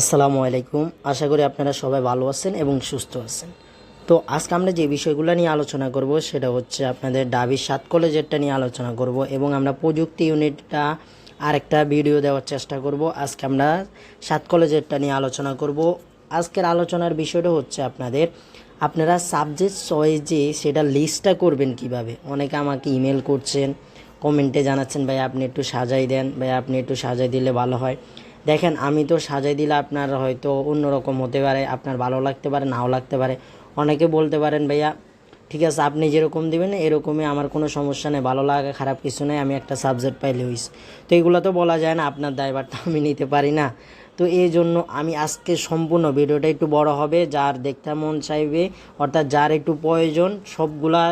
আসসালামু আলাইকুম। আশা করি আপনারা সবাই ভালো আছেন এবং সুস্থ আছেন। তো আজকে আমরা যে বিষয়গুলো নিয়ে আলোচনা করব সেটা হচ্ছে আপনাদের ঢাবি 7 কলেজেরটা নিয়ে আলোচনা করব এবং আমরা প্রযুক্তি ইউনিটটা আরেকটা ভিডিও দেওয়ার চেষ্টা করব। আজকে আমরা 7 কলেজেরটা নিয়ে আলোচনা করব। আজকের আলোচনার বিষয়টা হচ্ছে আপনারা সাবজেক্ট চয়েসে সেটা লিস্টটা করবেন কিভাবে। অনেকে আমাকে ইমেল করছেন, কমেন্টে জানাচ্ছেন ভাই আপনি একটু সাজাই দেন, ভাই আপনি একটু সাজাই দিলে ভালো হয়। দেখেন, আমি তো সাজাই দিলে আপনার হয়তো অন্যরকম হতে পারে, আপনার ভালো লাগতে পারে, নাও লাগতে পারে। অনেকে বলতে পারেন ভাইয়া ঠিক আছে আপনি যেরকম দিবেন এরকমই, আমার কোনো সমস্যা নেই, ভালো লাগা খারাপ কিছু নেই, আমি একটা সাবজেক্ট পাইলে হইস। তো এগুলো তো বলা যায় না, আপনার দায়ভারটা আমি নিতে পারি না। তো এই জন্য আমি আজকে সম্পূর্ণ ভিডিওটা একটু বড় হবে, যার দেখতে মন চাইবে অর্থাৎ যার একটু প্রয়োজন সবগুলা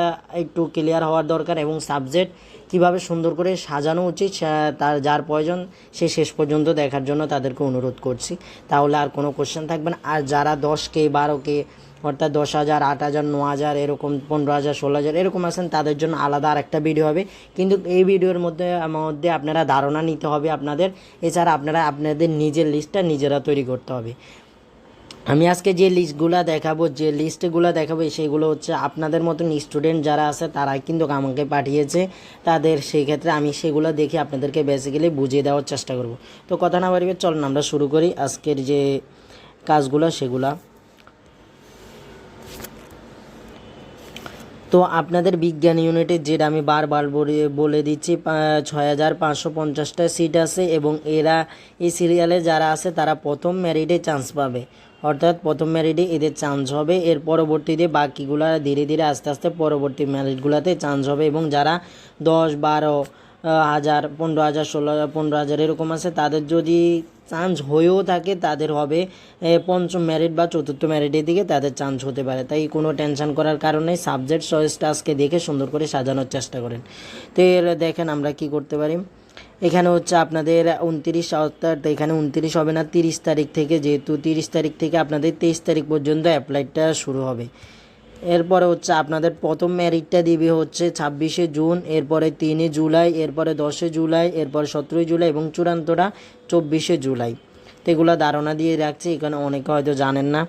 একটু ক্লিয়ার হওয়ার দরকার, এবং সাবজেক্ট কিভাবে সুন্দর করে সাজানো উচিত তার যার প্রয়োজন সে শেষ পর্যন্ত দেখার জন্য তাদেরকে অনুরোধ করছি। তাহলে আর কোনো কোশ্চেন থাকবে না। আর যারা 10K 12K অর্থাৎ 10,000 8,000 9,000 এরকম 15,000 16,000 এরকম আছেন তাদের জন্য আলাদা আরেকটা ভিডিও হবে। কিন্তু এই ভিডিওর মধ্যে আপনারা ধারণা নিতে হবে আপনাদের। এছাড়া আপনারা আপনাদের নিজের লিস্টটা নিজেরা তৈরি করতে হবে। আমি আজকে যে লিস্টগুলো দেখাবো সেগুলো হচ্ছে আপনাদের মতন স্টুডেন্ট যারা আছে তারাই কিন্তু আমাকে পাঠিয়েছে। তাদের সেই ক্ষেত্রে আমি সেগুলো দেখে আপনাদেরকে বেসিক্যালি বুঝিয়ে দেওয়ার চেষ্টা করব। তো কথা না বাড়িয়ে চলুন আমরা শুরু করি আজকের যে কাজগুলো সেগুলা। তো আপনাদের বিজ্ঞান ইউনিটে যেটা আমি বারবার বলে দিচ্ছি 6,550টা সিট আছে, এবং এরা এই সিরিয়ালে যারা আছে তারা প্রথম মেরিটে চান্স পাবে। অর্থাৎ প্রথম মেরিটে এদের চান্স হবে, এর পরবর্তীতে বাকিগুলা ধীরে ধীরে আস্তে আস্তে পরবর্তী মেরিটগুলোতে চান্স হবে। এবং যারা 10 12 হাজার 15,000 15,000 এরকম আছে তাদের যদি চান্স হয়েও থাকে তাদের হবে পঞ্চম মেরিট বা চতুর্থ মেরিটের দিকে তাদের চান্স হতে পারে। তাই কোনো টেনশন করার কারণে সাবজেক্ট চয়েসটা আজকে দেখে সুন্দর করে সাজানোর চেষ্টা করেন। তো এর দেখেন আমরা কি করতে পারি। এখানে হচ্ছে আপনাদের 29 অর্থাৎ এখানে 29 হবে না, 30 তারিখ থেকে, যেহেতু 30 তারিখ থেকে আপনাদের 23 তারিখ পর্যন্ত অ্যাপ্লাইটা শুরু হবে। এরপরে হচ্ছে আপনাদের প্রথম মেরিটটা দিবে হচ্ছে 26শে জুন, এরপরে 3 জুলাই, এরপরে 10 জুলাই, এরপরে 17 জুলাই এবং চূড়ান্তটা 24 জুলাই। তো এগুলো ধারণা দিয়ে রাখছি, এখানে অনেকে হয়তো জানেন না।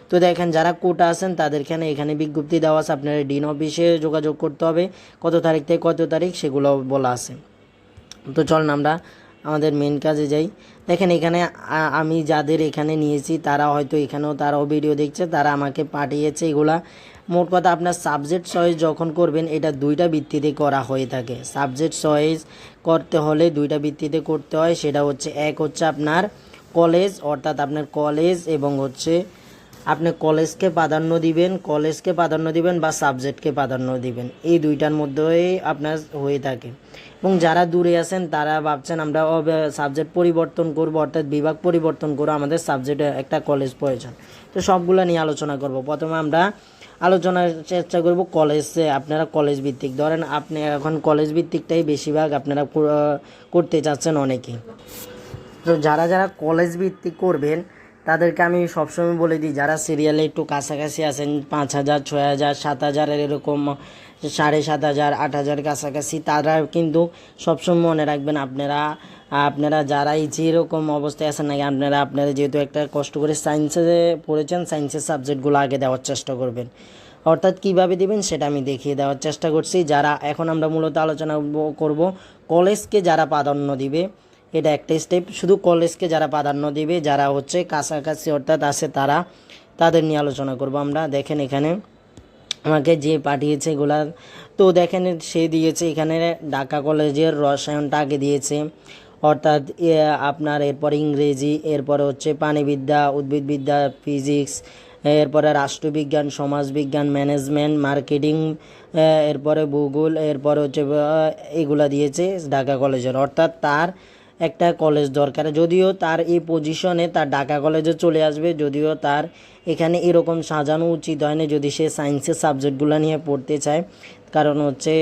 তো দেখেন যারা কোটা আছেন তাদেরখানে এখানে বিজ্ঞপ্তি দেওয়া আছে, আপনারা ডিন অফিসে যোগাযোগ করতে হবে, কত তারিখ থেকে কত তারিখ সেগুলো বলা আছে। তো চলুন আমরা আমাদের মেন কাজে যাই। দেখেন এখানে আমি যাদের এখানে নিয়েছি তারা হয়তো এখানেও তারাও ভিডিও দেখছে, তারা আমাকে পাঠিয়েছে এগুলা। মোট কথা আপনার সাবজেক্ট চয়েস যখন করবেন এটা দুইটা ভিত্তিতে করা হয়ে থাকে। সাবজেক্ট চয়েস করতে হলে দুইটা ভিত্তিতে করতে হয়, সেটা হচ্ছে এক হচ্ছে আপনার কলেজ, অর্থাৎ আপনার কলেজ এবং হচ্ছে আপনি কলেজকে প্রাধান্য দিবেন বা সাবজেক্টকে প্রাধান্য দিবেন, এই দুইটার মধ্যেই আপনার হয়ে থাকে। এবং যারা দূরে আছেন তারা ভাবছেন আমরা সাবজেক্ট পরিবর্তন করব, অর্থাৎ বিভাগ পরিবর্তন করব, আমাদের সাবজেক্টে একটা কলেজ প্রয়োজন। তো সবগুলো নিয়ে আলোচনা করব। প্রথমে আমরা আলোচনার চেষ্টা করব কলেজে, আপনারা কলেজ ভিত্তিক ধরেন, আপনি এখন কলেজ ভিত্তিকটাই বেশিরভাগ আপনারা করতে চাচ্ছেন অনেকেই। তো যারা যারা কলেজ ভিত্তিক করবেন তাদেরকে আমি সবসময় বলে দিই, যারা সিরিয়ালে একটু কাছাকাছি আছেন 5,000 6,000 7,000 এরকম 7,500 8,000 কাছাকাছি, তারা কিন্তু সবসময় মনে রাখবেন আপনারা যারাই যেরকম অবস্থায় আছেন নাকি আপনারা যেহেতু একটা কষ্ট করে সায়েন্সে পড়েছেন, সায়েন্সের সাবজেক্টগুলো আগে দেওয়ার চেষ্টা করবেন। অর্থাৎ কিভাবে দিবেন সেটা আমি দেখিয়ে দেওয়ার চেষ্টা করছি। যারা এখন আমরা মূলত আলোচনা করব কলেজকে যারা প্রাধান্য দিবে, এটা একটা স্টেপ। শুধু কলেজকে যারা প্রাধান্য দিবে, যারা হচ্ছে কাছাকাছি অর্থাৎ আছে তাদের নিয়ে আলোচনা করব আমরা। দেখেন এখানে আমাকে যে পাঠিয়েছে এগুলা, তো দেখেন সে দিয়েছে এখানে ঢাকা কলেজের রসায়নটা আগে দিয়েছে, অর্থাৎ আপনার এরপর ইংরেজি, এরপরে হচ্ছে প্রাণীবিদ্যা, উদ্ভিদবিদ্যা, ফিজিক্স, এরপরে রাষ্ট্রবিজ্ঞান, সমাজবিজ্ঞান, ম্যানেজমেন্ট, মার্কেটিং, এরপরে ভূগোল, এরপরে হচ্ছে এগুলা দিয়েছে ঢাকা কলেজের। অর্থাৎ তার একটা কলেজ দরকার, যদিও তার এই পজিশনে তার ঢাকা কলেজে চলে আসবে, যদিও তার এখানে এরকম সাজানো উচিত হয় না যদি সে সায়েন্সের সাবজেক্টগুলো নিয়ে পড়তে চায়। কারণ হচ্ছে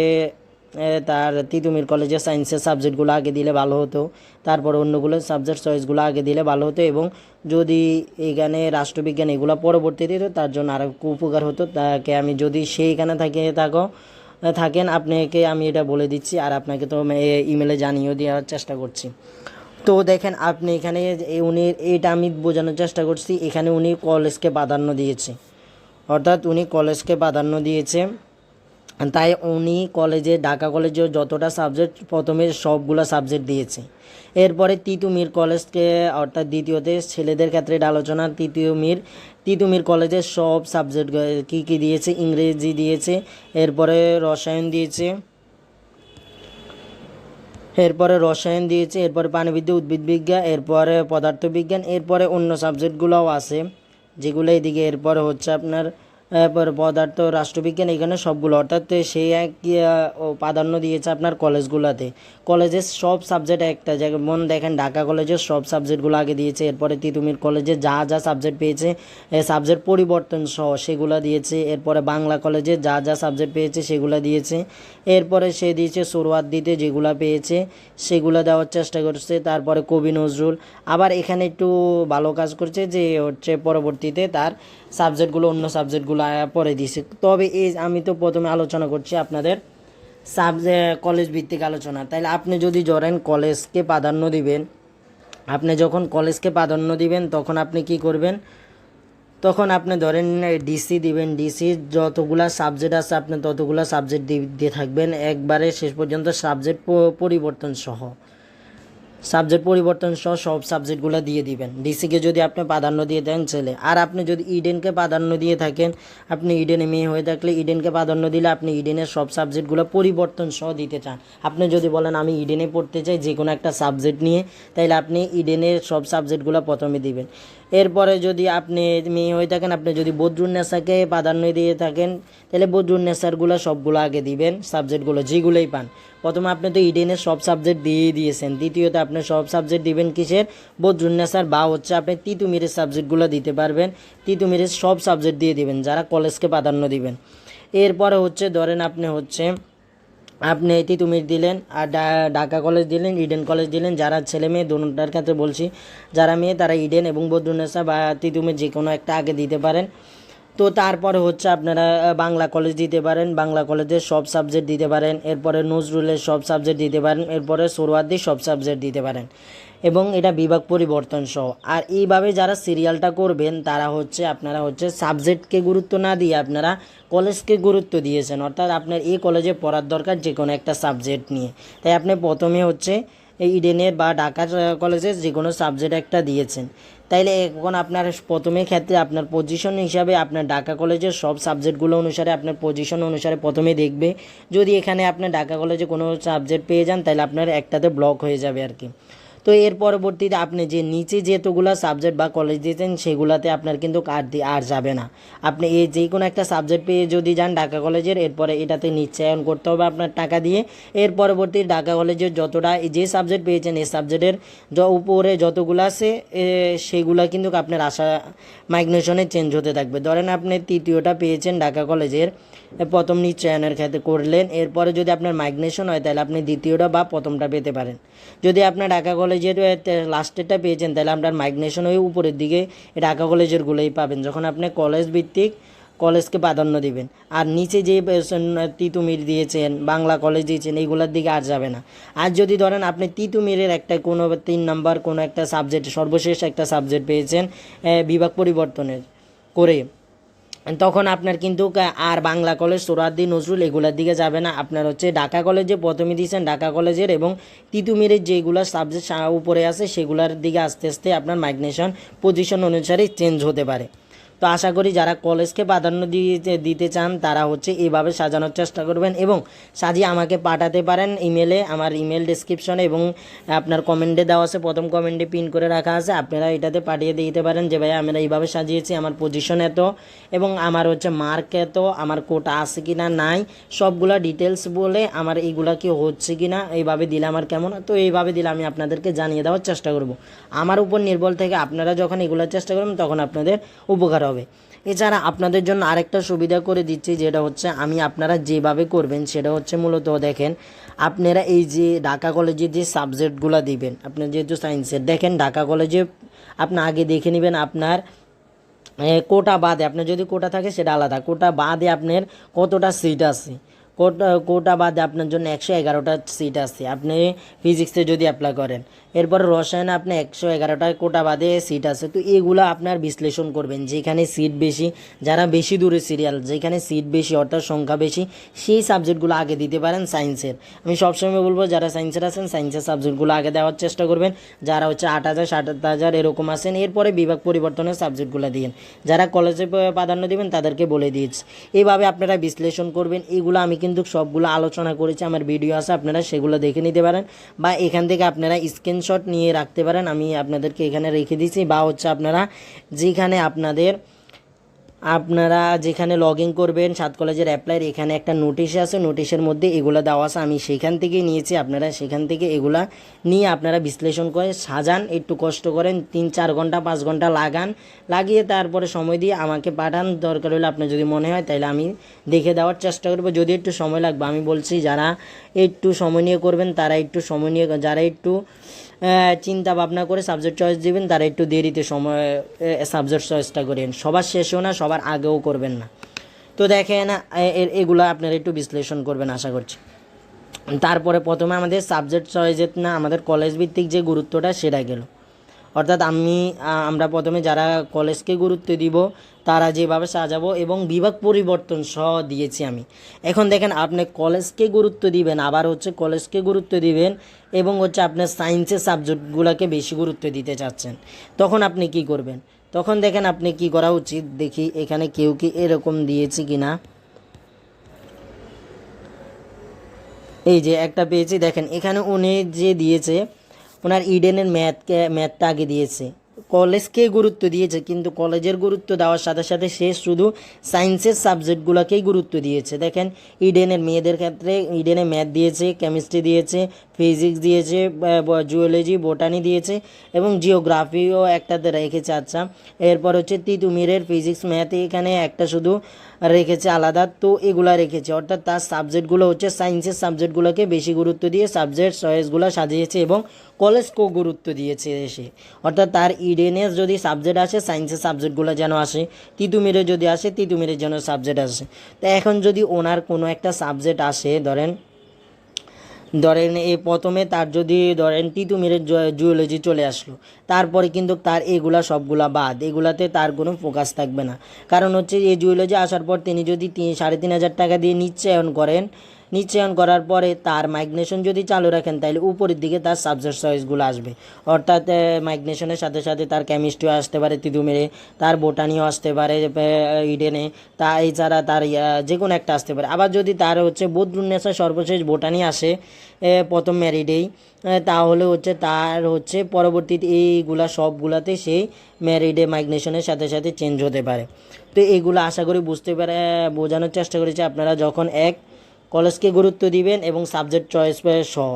তার তিতুমির কলেজে সায়েন্সের সাবজেক্টগুলো আগে দিলে ভালো হতো, তারপর অন্যগুলো সাবজেক্ট চয়েসগুলো আগে দিলে ভালো হতো, এবং যদি এখানে রাষ্ট্রবিজ্ঞান এগুলো পরবর্তী দিত তার জন্য আরও উপকার হতো। তাকে আমি যদি সে এখানে থাকেন আপনাকে আমি এটা বলে দিচ্ছি, আর আপনাকে তো ইমেলে জানিয়েও দেওয়ার চেষ্টা করছি। তো দেখেন আপনি এখানে উনি এটা আমি বোঝানোর চেষ্টা করছি, এখানে উনি কলেজকে প্রাধান্য দিয়েছে, অর্থাৎ উনি কলেজকে প্রাধান্য দিয়েছে, তাই উনি কলেজে ঢাকা কলেজে যতটা সাবজেক্ট প্রথমে সবগুলো সাবজেক্ট দিয়েছে। এরপরে তিতুমির কলেজকে অর্থাৎ দ্বিতীয়তে ছেলেদের ক্ষেত্রে এটা আলোচনা, তিতুমির কলেজের সব সাবজেক্ট কী কী দিয়েছে, ইংরেজি দিয়েছে, এরপরে রসায়ন দিয়েছে, এরপরে প্রাণিবিদ্যা, উদ্ভিদবিজ্ঞান, এরপরে পদার্থবিজ্ঞান, এরপরে অন্য সাবজেক্টগুলোও আছে যেগুলো এদিকে, এরপরে হচ্ছে আপনার পদার্থ, রাষ্ট্রবিজ্ঞান, এখানে সবগুলো, অর্থাৎ সেই এক প্রাধান্য দিয়েছে আপনার কলেজগুলোতে। কলেজের সব সাবজেক্ট একটা, যেমন দেখেন ঢাকা কলেজের সব সাবজেক্টগুলো আগে দিয়েছে, এরপরে তিতুমির কলেজে যা যা সাবজেক্ট পেয়েছে সাবজেক্ট পরিবর্তন সহ সেগুলো দিয়েছে, এরপরে বাংলা কলেজে যা যা সাবজেক্ট পেয়েছে সেগুলো দিয়েছে, এরপরে সে দিয়েছে সোহরাওয়ার্দীতে যেগুলো পেয়েছে সেগুলো দেওয়ার চেষ্টা করছে, তারপরে কবি নজরুল আবার এখানে একটু ভালো কাজ করছে যে হচ্ছে পরবর্তীতে তার সাবজেক্টগুলো অন্য সাবজেক্টগুলো পরে দিয়েছে। তবে এই আমি তো প্রথমে আলোচনা করছি আপনাদের কলেজ ভিত্তিক আলোচনা, তাইলে আপনি যদি ধরেন কলেজকে প্রাধান্য দিবেন, আপনি যখন কলেজকে প্রাধান্য দিবেন তখন আপনি কি করবেন, তখন আপনি ধরেন ডিসি দিবেন, ডিসি যতগুলা সাবজেক্ট আছে আপনি ততগুলা সাবজেক্ট দিয়ে থাকবেন একবারে শেষ পর্যন্ত সাবজেক্ট পরিবর্তন সহ সব সাবজেক্টগুলো দিয়ে দিবেন। ডিসিকে যদি আপনি প্রাধান্য দিয়ে দেন ছেলে, আর আপনি যদি ইডেনকে প্রাধান্য দিয়ে থাকেন, আপনি ইডেনে মেয়ে হয়ে থাকলে ইডেনকে প্রাধান্য দিলে আপনি ইডেনের সব সাবজেক্টগুলো পরিবর্তন সহ দিতে চান। আপনি যদি বলেন আমি ইডেনে পড়তে চাই যে কোনো একটা সাবজেক্ট নিয়ে, তাইলে আপনি ইডেনের সব সাবজেক্টগুলো প্রথমে দিবেন। এরপরে যদি আপনি মেয়ে হয়ে থাকেন, আপনি যদি বদরুন্নেসাকে প্রাধান্য দিয়ে থাকেন, তাহলে বদরুন্নেসারগুলো সবগুলো আগে দিবেন, সাবজেক্টগুলো যেগুলোই পান। প্রথমে আপনি তো ইডেনের সব সাবজেক্ট দিয়েই দিয়েছেন, দ্বিতীয়ত আপনি সব সাবজেক্ট দিবেন কিসের, বদরুন্নেসার, বা হচ্ছে আপনি তিতুমিরের সাবজেক্টগুলো দিতে পারবেন, তিতুমিরের সব সাবজেক্ট দিয়ে দিবেন যারা কলেজকে প্রাধান্য দিবেন। এরপরে হচ্ছে ধরেন আপনি তিতুমির দিলেন, আর ঢাকা কলেজ দিলেন, ইডেন কলেজ দিলেন, যারা ছেলে মেয়ে দুটার ক্ষেত্রে বলছি, যারা মেয়ে তারা ইডেন এবং বদরুন্নেসা বা তিতুমির যে কোনো একটা আগে দিতে পারেন। তো তারপরে হচ্ছে আপনারা বাংলা কলেজ দিতে পারেন, বাংলা কলেজের সব সাবজেক্ট দিতে পারেন, এরপরে নজরুলের সব সাবজেক্ট দিতে পারেন, এরপরে সোহরাওয়ার্দীর সব সাবজেক্ট দিতে পারেন, এবং এটা বিভাগ পরিবর্তন সহ। আর এইভাবে যারা সিরিয়ালটা করবেন তারা হচ্ছে আপনারা হচ্ছে সাবজেক্টকে গুরুত্ব না দিয়ে আপনারা কলেজকে গুরুত্ব দিয়েছেন, অর্থাৎ আপনার এই কলেজে পড়ার দরকার যে কোনো একটা সাবজেক্ট নিয়ে, তাই আপনি প্রথমে হচ্ছে এই ইডেনের বা ঢাকা কলেজের যে কোনো সাবজেক্ট একটা দিয়েছেন। তাইলে এখন আপনার প্রথমে ক্ষেত্রে আপনার পজিশন হিসাবে আপনার ঢাকা কলেজের সব সাবজেক্টগুলো অনুসারে আপনার পজিশন অনুসারে প্রথমে দেখবে, যদি এখানে আপনার ঢাকা কলেজে কোনো সাবজেক্ট পেয়ে যান তাহলে আপনার একটাতে ব্লক হয়ে যাবে আর কি। তো এর পরবর্তীতে আপনি যে নিচে যেতগুলো সাবজেক্ট বা কলেজ দিয়েছেন সেগুলোতে আপনার কিন্তু আর যাবে না। আপনি এই যে কোনো একটা সাবজেক্ট পেয়ে যদি যান ঢাকা কলেজের, এরপরে এটাতে নিশ্চয়ন করতে হবে আপনার টাকা দিয়ে। এর পরবর্তী ঢাকা কলেজের যতটা যে সাবজেক্ট পেয়েছেন এই সাবজেক্টের উপরে যতগুলো আছে সেগুলো কিন্তু আপনার আশা মাইগ্রেশনে চেঞ্জ হতে থাকবে। ধরেন আপনি তৃতীয়টা পেয়েছেন ঢাকা কলেজের, প্রথম নিশ্চয়নের ক্ষেত্রে করলেন, এরপরে যদি আপনার মাইগ্রেশন হয় তাহলে আপনি দ্বিতীয়টা বা প্রথমটা পেতে পারেন। যদি আপনার ঢাকা কলেজের লাস্টেরটা পেয়েছেন তাহলে আপনার মাইগ্রেশন হয়ে উপরের দিকে ঢাকা কলেজেরগুলোই পাবেন যখন আপনি কলেজ ভিত্তিক কলেজকে প্রাধান্য দিবেন। আর নিচে যে তিতুমির দিয়েছেন, বাংলা কলেজ দিয়েছেন, এইগুলোর দিকে আর যাবে না। আর যদি ধরেন আপনি তিতুমিরের একটা কোনো 3 নাম্বার কোনো একটা সাবজেক্ট সর্বশেষ একটা সাবজেক্ট পেয়েছেন বিভাগ পরিবর্তনের করে, তখন আপনার কিন্তু আর বাংলা কলেজ, সোহরাওয়ার্দী, নজরুল এগুলোর দিকে যাবে না। আপনার হচ্ছে ঢাকা কলেজে প্রথমে দিয়েছেন ঢাকা কলেজের এবং তিতুমিরের যেগুলো সাবজেক্ট উপরে আছে সেগুলোর দিকে আস্তে আস্তে আপনার মাইগ্রেশন পজিশন অনুসারে চেঞ্জ হতে পারে। তো আশা করি যারা কলেজকে প্রাধান্য দিতে চান তারা হচ্ছে এইভাবে সাজানোর চেষ্টা করবেন এবং সাজিয়ে আমাকে পাঠাতে পারেন ইমেলে, আমার ইমেল ডেসক্রিপশনে এবং আপনার কমেন্টে দেওয়া আছে, প্রথম কমেন্টে পিন করে রাখা আছে, আপনারা এটাতে পাঠিয়ে দিতে পারেন যে ভাই আমরা এইভাবে সাজিয়েছি, আমার পজিশন এত এবং আমার হচ্ছে মার্ক এত, আমার কোটা আছে কি না নাই সবগুলা ডিটেলস বলে আমার এইগুলা কি হচ্ছে কি না, এইভাবে দিলে আমার কেমন, তো এইভাবে দিলে আমি আপনাদেরকে জানিয়ে দেওয়ার চেষ্টা করব। আমার উপর নির্ভর থেকে আপনারা যখন এগুলোর চেষ্টা করবেন তখন আপনাদের উপকার হবে। এছাড়া আপনাদের জন্য আরেকটা সুবিধা করে দিচ্ছি, যেটা হচ্ছে আমি আপনারা যেভাবে করবেন সেটা হচ্ছে মূলত দেখেন আপনারা এই যে ঢাকা কলেজে যে সাবজেক্টগুলো দিবেন, আপনার যেহেতু সায়েন্সের, দেখেন ঢাকা কলেজে আপনি আগে দেখে নেবেন আপনার কোটা বাদে, আপনার যদি কোটা থাকে সেটা আলাদা, কোটা বাদে আপনার কতটা সিট আছে, কোটা বাদে আপনার জন্য 111টা সিট আছে। আপনি ফিজিক্সে যদি অ্যাপ্লাই করেন এরপর রসায়নে আপনি 111টা কোটা বাদে সিট আছে, তো এগুলো আপনার বিশ্লেষণ করবেন। যেখানে সিট বেশি, যারা বেশি দূরে সিরিয়াল, যেখানে সিট বেশি অর্থাৎ সংখ্যা বেশি, সেই সাবজেক্টগুলো আগে দিতে পারেন সায়েন্সের। আমি সবসময় বলবো যারা সায়েন্সের আছেন সায়েন্সের সাবজেক্টগুলো আগে দেওয়ার চেষ্টা করবেন। যারা হচ্ছে 8,000 7,000 এরকম আছেন, এরপরে বিভাগ পরিবর্তনের সাবজেক্টগুলো দিন। যারা কলেজে প্রাধান্য দিবেন তাদেরকে বলে দিয়েছি। এইভাবে আপনারা বিশ্লেষণ করবেন। এগুলো আমি কিন্তু সবগুলো আলোচনা করেছি, আমার ভিডিও আছে, আপনারা সেগুলো দেখে নিতে পারেন, বা এখান থেকে আপনারা স্ক্রিনশট নিয়ে রাখতে পারেন। আমি আপনাদেরকে এখানে রেখে দিয়েছি, বা হচ্ছে আপনারা যেখানে আপনারা যেখানে লগ ইন করবেন সাত কলেজের অ্যাপ্লাইয়ের, এখানে একটা নোটিশ আছে, নোটিশের মধ্যে এগুলো দেওয়া আছে, আমি সেখান থেকেই নিয়েছি। আপনারা সেখান থেকে এগুলা নিয়ে আপনারা বিশ্লেষণ করে সাজান, একটু কষ্ট করেন, 3-4 ঘন্টা 5 ঘন্টা লাগিয়ে তারপরে সময় দিয়ে আমাকে পাঠান। দরকার হলে আপনার যদি মনে হয় তাহলে আমি দেখে দেওয়ার চেষ্টা করবো। যদি একটু সময় লাগবে, আমি বলছি যারা একটু সময় নিয়ে করবেন তারা একটু সময় নিয়ে, যারা একটু চিন্তা ভাবনা করে সাবজেক্ট চয়েস দিবেন তারা একটু দেরিতে সময় সাবজেক্ট চয়েসটা করেন। সবার শেষেও না, সবার আগেও করবেন না। তো দেখেন এগুলো আপনারা একটু বিশ্লেষণ করবেন আশা করছি। তারপরে প্রথমে আমাদের সাবজেক্ট চয়েসের না, আমাদের কলেজ ভিত্তিক যে গুরুত্বটা সেটা গেল। অর্থাৎ আমরা প্রথমে যারা কলেজকে গুরুত্ব দিব তারা যেভাবে সাজাবো এবং বিভাগ পরিবর্তন সহ দিয়েছি আমি। এখন দেখেন আপনি কলেজকে গুরুত্ব দিবেন, আবার হচ্ছে কলেজকে গুরুত্ব দিবেন এবং হচ্ছে আপনার সায়েন্সের সাবজেক্টগুলোকে বেশি গুরুত্ব দিতে চাচ্ছেন, তখন আপনি কি করবেন? তখন দেখেন আপনি কি করা উচিত, দেখি এখানে কেউ কি এরকম দিয়েছে কি না। এই যে একটা পেয়েছি, দেখেন এখানে উনি যে দিয়েছে ওনার ইডেনের ম্যাথটা আগে দিয়েছে, কলেজকে গুরুত্ব দিয়েছে, কিন্তু কলেজের গুরুত্ব দেওয়ার সাথে সাথে সে শুধু সায়েন্সের সাবজেক্টগুলোকেই গুরুত্ব দিয়েছে। দেখেন ইডেনের মেয়েদের ক্ষেত্রে ইডেনে ম্যাথ দিয়েছে, কেমিস্ট্রি দিয়েছে, ফিজিক্স দিয়েছে, জুওলজি বোটানি দিয়েছে এবং জিওগ্রাফিও একটাতে রেখেছে। আচ্ছা, এরপর হচ্ছে তিতুমিরের ফিজিক্স ম্যাথ এখানে একটা শুধু রেখেছে আলাদা, তো এগুলা রেখেছে। অর্থাৎ তার সাবজেক্টগুলো হচ্ছে সায়েন্সের সাবজেক্টগুলোকে বেশি গুরুত্ব দিয়ে সাবজেক্ট চয়েসগুলো সাজিয়েছে এবং কলেজকেও গুরুত্ব দিয়েছে এসে। অর্থাৎ তার ইডেনের যদি সাবজেক্ট আসে সায়েন্সের সাবজেক্টগুলো যেন আসে, তিতুমিরে যদি আসে তিতুমিরের যেন সাবজেক্ট আসে। তো এখন যদি ওনার কোনো একটা সাবজেক্ট আসে, ধরেন এই প্রথমে তার যদি ধরেন তিতুমিরের জুওলজি চলে আসলো, তারপরে কিন্তু তার এগুলা সবগুলা বাদ, এগুলাতে তার কোনো ফোকাস থাকবে না। কারণ হচ্ছে এই জুওলজি আসার পর তিনি যদি 3,500 টাকা দিয়ে নিশ্চয়ন করার পরে তার মাইগ্রেশন যদি চালু রাখেন তাহলে উপরের দিকে তার সাবজেক্ট চয়েসগুলো আসবে। অর্থাৎ মাইগ্রেশনের সাথে সাথে তার কেমিস্ট্রিও আসতে পারে তিতুমিরে, তার বোটানিও আসতে পারে ইডেনে, তা এছাড়া তার যে কোনো একটা আসতে পারে। আবার যদি তার হচ্ছে বদরুন্নেসা সর্বশেষ বোটানি আসে প্রথম ম্যারিডেই, তাহলে হচ্ছে তার হচ্ছে পরবর্তীতে এইগুলা সবগুলাতে সেই ম্যারিডে মাইগ্রেশনের সাথে সাথে চেঞ্জ হতে পারে। তো এইগুলো আশা করি বোঝানোর চেষ্টা করেছি। আপনারা যখন কলেজকে গুরুত্ব দিবেন এবং সাবজেক্ট চয়েস সহ,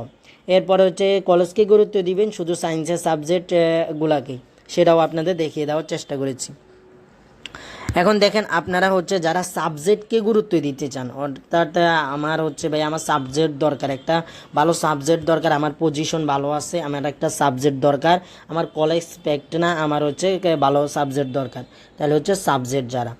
এরপরে হচ্ছে কলেজকে গুরুত্ব দিবেন শুধু সায়েন্সের সাবজেক্টগুলোকেই, সেটাও আপনাদের দেখিয়ে দেওয়ার চেষ্টা করেছি। এখন দেখেন আপনারা হচ্ছে যারা সাবজেক্টকে গুরুত্ব দিতে চান, অর্থাৎ আমার হচ্ছে ভাই আমার সাবজেক্ট দরকার, একটা ভালো সাবজেক্ট দরকার, আমার পজিশন ভালো আছে, আমার একটা সাবজেক্ট দরকার, আমার কলেজ স্পেক্ট না, আমার হচ্ছে ভালো সাবজেক্ট দরকার, তাহলে হচ্ছে সাবজেক্ট যারা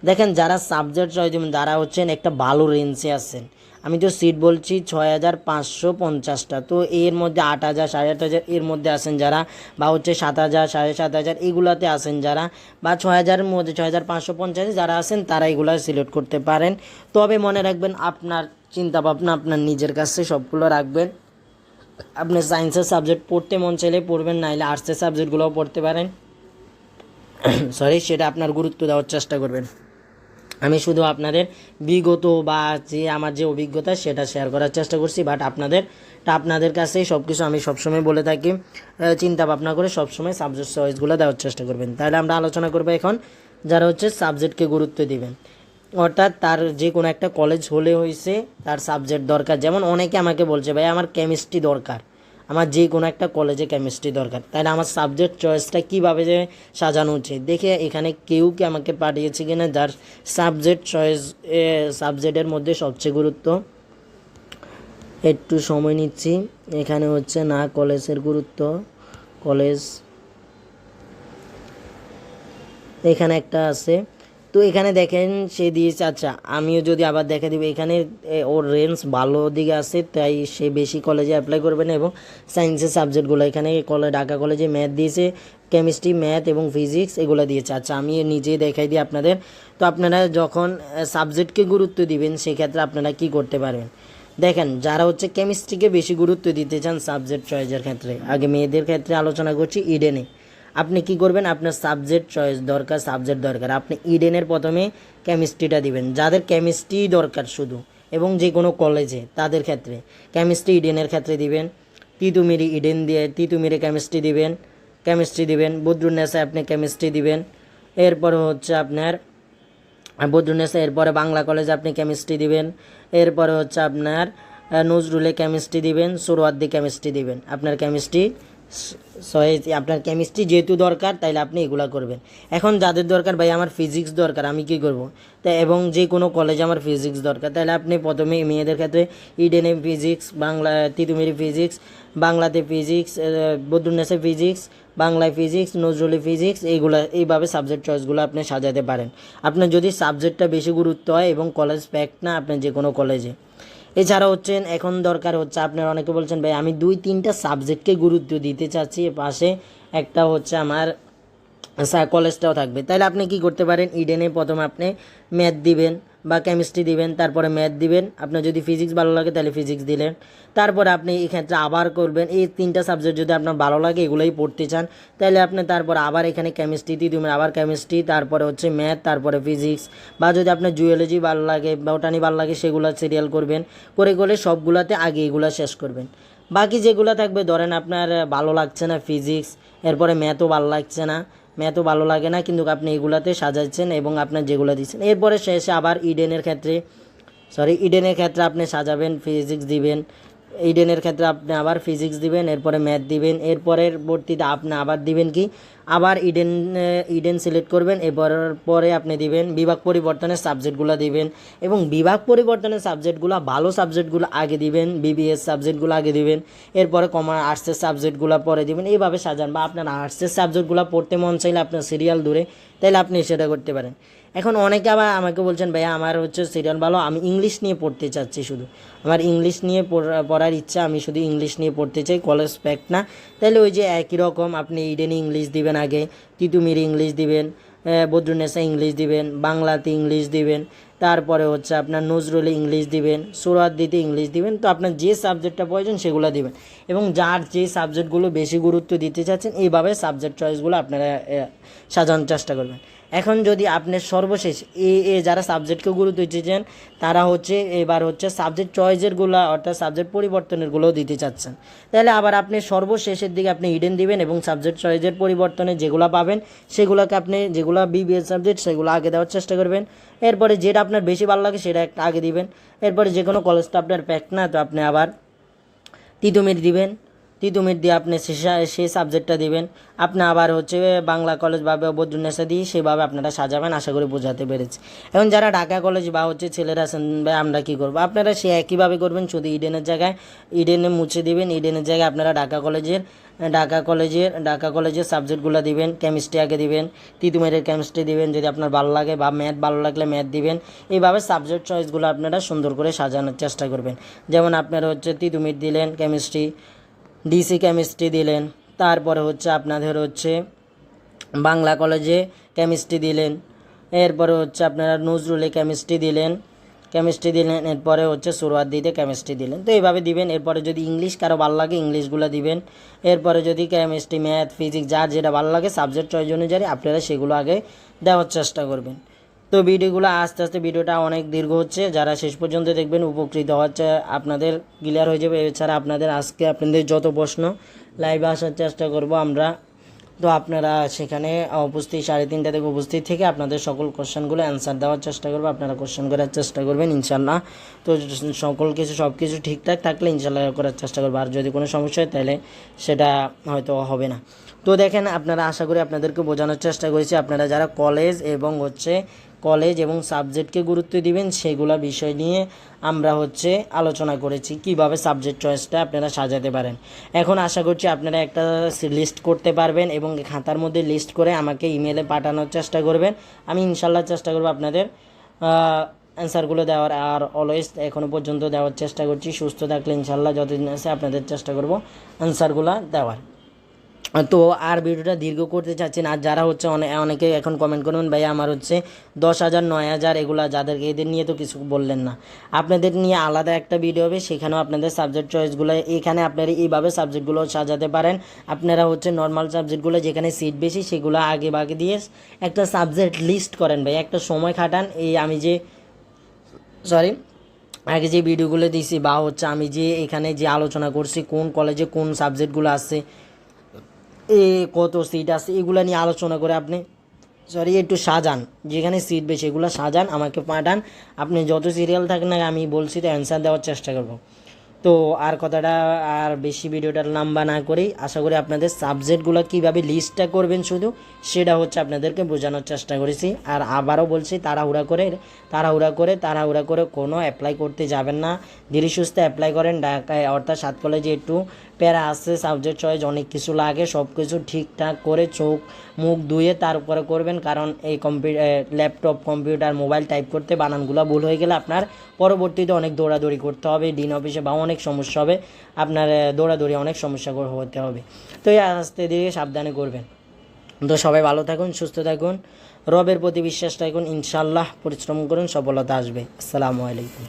দেখেন যারা সাবজেক্ট যারা হচ্ছেন একটা ভালো রেঞ্জে আছেন। আমি তো সিট বলছি 6,550টা, তো এর মধ্যে 8,000 8,500 এর মধ্যে আছেন যারা, বা হচ্ছে 7,000 7,500 এগুলাতে আছেন যারা, বা 6,000-এর মধ্যে 6,550 যারা আছেন তারা এগুলো সিলেক্ট করতে পারেন। তবে মনে রাখবেন আপনার চিন্তা ভাবনা আপনার নিজের কাছে সবগুলো রাখবেন। আপনি সায়েন্সের সাবজেক্ট পড়তে মন চাইলে পড়বেন, নাইলে আর্টসের সাবজেক্টগুলোও পড়তে পারেন। সেটা আপনার গুরুত্ব দেওয়ার চেষ্টা করবেন। আমি শুধু আপনাদের বিগত বা আমার যে অভিজ্ঞতা সেটা শেয়ার করার চেষ্টা করছি, বাট আপনাদের কাছেই সব কিছু আমি সবসময় বলে থাকি, চিন্তা ভাবনা করে সবসময় সাবজেক্ট চয়েসগুলো দেওয়ার চেষ্টা করবেন। তাহলে আমরা আলোচনা করবো এখন যারা হচ্ছে সাবজেক্টকে গুরুত্ব দিবেন, অর্থাৎ তার যে কোনো একটা কলেজ হলে হয়েছে তার সাবজেক্ট দরকার। যেমন অনেকে আমাকে বলছে ভাই আমার কেমিস্ট্রি দরকার, আমার যে কোনো একটা কলেজে কেমিস্ট্রি দরকার, তাহলে আমার সাবজেক্ট চয়েসটা কীভাবে যে সাজানো উচিত। দেখে এখানে কেউ কি আমাকে পাঠিয়েছে কিনা যার সাবজেক্ট চয়েস সাবজেক্টের মধ্যে সবচেয়ে গুরুত্ব। একটু সময় নিচ্ছি, এখানে হচ্ছে না কলেজের গুরুত্ব, কলেজ এখানে একটা আছে। তো তো এখানে দেখেন সে দিয়েছে। আচ্ছা আমিও যদি আবার দেখা দিব, এখানে ওর রেঞ্জ ভালো দিকে আছে, তাই সে বেশি কলেজে অ্যাপ্লাই করবে না। এবং সায়েন্সের সাবজেক্টগুলো এখানে ঢাকা কলেজে ম্যাথ দিয়েছে, কেমিস্ট্রি, ম্যাথ এবং ফিজিক্স এগুলো দিয়েছে। আচ্ছা আমি নিজেই দেখাই দিই আপনাদের। তো আপনারা যখন সাবজেক্টকে গুরুত্ব দিবেন সেক্ষেত্রে আপনারা কি করতে পারবেন দেখেন, যারা হচ্ছে কেমিস্ট্রিকে বেশি গুরুত্ব দিতে চান সাবজেক্ট চয়েসের ক্ষেত্রে, আগে মেয়েদের ক্ষেত্রে আলোচনা করছি ইডেনে। আপনি কি করবেন, আপনার সাবজেক্ট চয়েস দরকার, সাবজেক্ট দরকার, আপনি ইডেনের প্রথমে কেমিস্ট্রিটা দিবেন। যাদের কেমিস্ট্রি দরকার শুধু এবং যে কোনো কলেজে তাদের ক্ষেত্রে কেমিস্ট্রি ইডেনের ক্ষেত্রে দিবেন। তিতুমিরি ইডেন দিয়ে তিতুমিরি কেমিস্ট্রি দিবেন। বদরুন্নেসা আপনি কেমিস্ট্রি দিবেন। এরপরে হচ্ছে আপনার বদরুন্নেসা, এরপরে বাংলা কলেজে আপনি কেমিস্ট্রি দিবেন। এরপরে হচ্ছে আপনার নজরুলে কেমিস্ট্রি দিবেন, সোরওয়ার্দী কেমিস্ট্রি দিবেন। আপনার কেমিস্ট্রি আপনার কেমিস্ট্রি যেহেতু দরকার তাইলে আপনি এগুলা করবেন। এখন যাদের দরকার ভাই আমার ফিজিক্স দরকার, আমি কি করব, তাই এবং যে কোনো কলেজে আমার ফিজিক্স দরকার, তাহলে আপনি প্রথমে মেয়েদের ক্ষেত্রে ইডেনে ফিজিক্স, বাংলা তিতুমিরি ফিজিক্স, বাংলাতে ফিজিক্স, বদরুন্নেসা ফিজিক্স, বাংলায় ফিজিক্স, নজরুলি ফিজিক্স, এইভাবে সাবজেক্ট চয়েসগুলো আপনি সাজাতে পারেন। আপনার যদি সাবজেক্টটা বেশি গুরুত্ব হয় এবং কলেজ প্যাক না আপনার যে কোনো কলেজে। এছাড়া হচ্ছেন এখন দরকার হচ্ছে, আপনারা অনেকে বলছেন ভাই আমি 2-3টা সাবজেক্টকে গুরুত্ব দিতে চাচ্ছি, পাশে একটা হচ্ছে আমার কলেজটাও থাকবে। তাহলে আপনি কি করতে পারেন, ইডেনে প্রথমে আপনি ম্যাথ দিবেন বা কেমিস্ট্রি দিবেন, তারপরে ম্যাথ দিবেন। আপনার যদি ফিজিক্স ভালো লাগে তাহলে ফিজিক্স দিলেন। তারপরে আপনি এক্ষেত্রে আবার করবেন, এই 3টা সাবজেক্ট যদি আপনার ভালো লাগে এগুলোই পড়তে চান, তাহলে আপনি তারপর আবার এখানে কেমিস্ট্রি দিয়ে দেবেন, আবার কেমিস্ট্রি, তারপরে হচ্ছে ম্যাথ, তারপরে ফিজিক্স। বা যদি আপনার জুওলজি ভালো লাগে, বটানি ভালো লাগে, সেগুলো সিরিয়াল করবেন, করে সবগুলাতে আগে এগুলো শেষ করবেন। বাকি যেগুলো থাকবে, ধরেন আপনার ভালো লাগছে না ফিজিক্স, এরপরে ম্যাথও ভালো লাগে না, কিন্তু আপনি এগুলাতে সাজাচ্ছেন এবং আপনার যেগুলো দিচ্ছেন, এরপরে শেষে আবার ইডেনের ক্ষেত্রে আপনি সাজাবেন, ফিজিক্স দিবেন। ইডেনের ক্ষেত্রে আপনি আবার ফিজিক্স দিবেন, এরপরে ম্যাথ দিবেন, এরপরের ভর্তিতে আপনি আবার দিবেন কি, আবার ইডেন সিলেক্ট করবেন। পরে আপনি দিবেন বিভাগ পরিবর্তনের সাবজেক্টগুলো দিবেন, এবং বিভাগ পরিবর্তনের সাবজেক্টগুলো ভালো সাবজেক্টগুলো আগে দিবেন, বিবিএস সাবজেক্টগুলো আগে দিবেন, এরপরে আর্টসের সাবজেক্টগুলো পরে দিবেন। এইভাবে সাজান। বা আপনার আর্টসের সাবজেক্টগুলো পড়তে মন চাইলে আপনার সিরিয়াল ধরে, তাহলে আপনি সেটা করতে পারেন। এখন অনেকে আবার আমাকে বলছেন ভাইয়া আমার হচ্ছে সিরিয়াল ভালো, আমি ইংলিশ নিয়ে পড়তে চাচ্ছি, শুধু আমার ইংলিশ নিয়ে পড়ার ইচ্ছা, আমি শুধু ইংলিশ নিয়ে পড়তে চাই, কলেজ প্যাক না। তাহলে ওই যে একই রকম আপনি ইডেনে ইংলিশ দিবেন আগে, তিতুমিরি ইংলিশ দিবেন, বদরুন্নেসা ইংলিশ দিবেন, বাংলাতে ইংলিশ দিবেন, তারপরে হচ্ছে আপনার নজরুলে ইংলিশ দিবেন, সোহরাওয়ার্দীতে ইংলিশ দিবেন। তো আপনার যে সাবজেক্টটা প্রয়োজন সেগুলো দিবেন, এবং যার যে সাবজেক্টগুলো বেশি গুরুত্ব দিতে চাচ্ছেন এইভাবে সাবজেক্ট চয়েসগুলো আপনারা সাজানোর চেষ্টা করবেন। এখন যদি আপনি সর্বশেষ যারা সাবজেক্টকে গুরুত্ব দিচ্ছেন তারা হচ্ছে এবার হচ্ছে সাবজেক্ট চয়েসেরগুলো অর্থাৎ সাবজেক্ট পরিবর্তনেরগুলোও দিতে চাচ্ছেন, তাহলে আবার আপনি সর্বশেষের দিকে আপনি ইডেন দিবেন, এবং সাবজেক্ট চয়েসের পরিবর্তনে যেগুলো পাবেন সেগুলোকে আপনি, যেগুলো বিবিএস সাবজেক্ট সেগুলো আগে দেওয়ার চেষ্টা করবেন। এরপরে যেটা আপনার বেশি ভালো লাগে সেটা একটা আগে দিবেন। এরপরে যে কোনো কলেজটা আপনার প্যাক না, তো আপনি আবার তিতুমির দিবেন, তিতুমির দিয়ে আপনি সেই সাবজেক্টটা দিবেন। আপনি আবার হচ্ছে বাংলা কলেজ বা বদরুন্নেসা দিয়ে সেভাবে আপনারা সাজাবেন। আশা করি বোঝাতে পেরেছি। এখন যারা ঢাকা কলেজ বা হচ্ছে ছেলেরা আছেন ভাই আমরা কী করবো, আপনারা সে একইভাবে করবেন, শুধু ইডেনের জায়গায় ইডেনে মুছে দিবেন, ইডেনের জায়গায় আপনারা ঢাকা কলেজের সাবজেক্টগুলো দিবেন। কেমিস্ট্রি আগে দিবেন, তিতুমিরের কেমিস্ট্রি দিবেন যদি আপনার ভালো লাগে, বা ম্যাথ ভালো লাগলে ম্যাথ দিবেন। এইভাবে সাবজেক্ট চয়েসগুলো আপনারা সুন্দর করে সাজানোর চেষ্টা করবেন। যেমন আপনারা হচ্ছে তিতুমির দিলেন কেমিস্ট্রি, ডিসি কেমিস্ট্রি দিলেন, তারপরে হচ্ছে আপনাদের হচ্ছে বাংলা কলেজে কেমিস্ট্রি দিলেন, এরপরে হচ্ছে আপনারা নজরুলে কেমিস্ট্রি দিলেন, এরপরে হচ্ছে সোহরাওয়ার্দীতে কেমিস্ট্রি দিলেন। তো এইভাবে দিবেন। এরপরে যদি ইংলিশ কারো ভালো লাগে ইংলিশগুলো দিবেন। এরপরে যদি কেমিস্ট্রি, ম্যাথ, ফিজিক্স যার যেটা ভালো লাগে সাবজেক্ট চয়েস অনুযায়ী আপনারা সেগুলো আগে দেওয়ার চেষ্টা করবেন। তো ভিডিওগুলো আস্তে আস্তে ভিডিওটা অনেক দীর্ঘ হচ্ছে, যারা শেষ পর্যন্ত দেখবেন উপকৃত হচ্ছে, আপনাদের ক্লিয়ার হয়ে যাবে। এছাড়া আপনাদের যত প্রশ্ন লাইভে আসার চেষ্টা করব আমরা, তো আপনারা সেখানে উপস্থিত 3:30 থেকে উপস্থিত থেকে আপনাদের সকল কোশ্চেনগুলো অ্যান্সার দেওয়ার চেষ্টা করবো। আপনারা কোশ্চেন করার চেষ্টা করবেন ইনশাল্লাহ। তো সব কিছু ঠিকঠাক থাকলে ইনশাল্লাহ করার চেষ্টা করবো। আর যদি কোনো সমস্যা হয় তাহলে সেটা হয়তো হবে না। তো দেখেন আপনারা, আশা করি আপনাদেরকে বোঝানোর চেষ্টা করেছি। আপনারা যারা কলেজ এবং সাবজেক্টকে গুরুত্ব দিবেন সেগুলো বিষয় নিয়ে আমরা আলোচনা করেছি কিভাবে সাবজেক্ট চয়েসটা আপনারা সাজাতে পারেন। এখন আশা করছি আপনারা একটা লিস্ট করতে পারবেন এবং খাতার মধ্যে লিস্ট করে আমাকে ইমেলে পাঠানোর চেষ্টা করবেন। আমি ইনশাল্লাহ চেষ্টা করব আপনাদের অ্যান্সারগুলো দেওয়ার, আর অলওয়েজ এখনও পর্যন্ত দেওয়ার চেষ্টা করছি। সুস্থ থাকলে ইনশাল্লাহ যতদিন আছে আপনাদের চেষ্টা করব অ্যান্সারগুলো দেওয়ার। তো আর ভিডিওটা দীর্ঘ করতে চাচ্ছি না। আর যারা অনেকে এখন কমেন্ট করবেন ভাই আমার 10,000 9,000 এগুলা যাদেরকে, এদের নিয়ে তো কিছু বললেন না। আপনাদের নিয়ে আলাদা একটা ভিডিও হবে, সেখানেও আপনাদের সাবজেক্ট চয়েসগুলো, এখানে আপনারা এইভাবে সাবজেক্টগুলো সাজাতে পারেন। আপনারা নর্মাল সাবজেক্টগুলো যেখানে সিট বেশি সেগুলো আগে বাগে দিয়ে একটা সাবজেক্ট লিস্ট করেন ভাই, একটা সময় খাটান। আগে যে ভিডিওগুলো দিয়েছি বা আমি যে এখানে যে আলোচনা করছি কোন কলেজে কোন সাবজেক্টগুলো আছে, কত সিট আছে, এগুলো নিয়ে আলোচনা করে আপনি একটু সাজান, যেখানে সিট বেশি এগুলো সাজান, আমাকে পাঠান। আপনি যত সিরিয়াল থাকেন না, আমি বলছি তো অ্যান্সার দেওয়ার চেষ্টা করব। তো আর কথাটা আর বেশি ভিডিওটা লম্বা না করেই আশা করি আপনাদের সাবজেক্টগুলো কীভাবে লিস্টটা করবেন শুধু সেটা আপনাদেরকে বোঝানোর চেষ্টা করেছি। আর আবারও বলছি, তাড়াহুড়া করে কোনো অ্যাপ্লাই করতে যাবেন না। ধীরে সুস্থে অ্যাপ্লাই করেন। ঢাকায় অর্থাৎ 7 কলেজে একটু প্যারা আছে, সাবজেক্ট চয়েস অনেক কিছু লাগে, সব কিছু ঠিকঠাক করে চোখ মুখ ধুয়ে তারপরে করবেন। কারণ এই ল্যাপটপ, কম্পিউটার, মোবাইল টাইপ করতে বানানগুলো ভুল হয়ে গেলে আপনার পরবর্তীতে অনেক দৌড়াদৌড়ি করতে হবে, ডিন অফিসে বা অনেক সমস্যা হবে, আপনার দৌড়াদৌড়ি অনেক সমস্যা হতে হবে। তো এই আস্তে ধীরে সাবধানে করবেন। তো সবাই ভালো থাকুন, সুস্থ থাকুন, রবের প্রতি বিশ্বাস রাখুন, ইনশাল্লাহ পরিশ্রম করুন, সফলতা আসবে। আসসালামু আলাইকুম।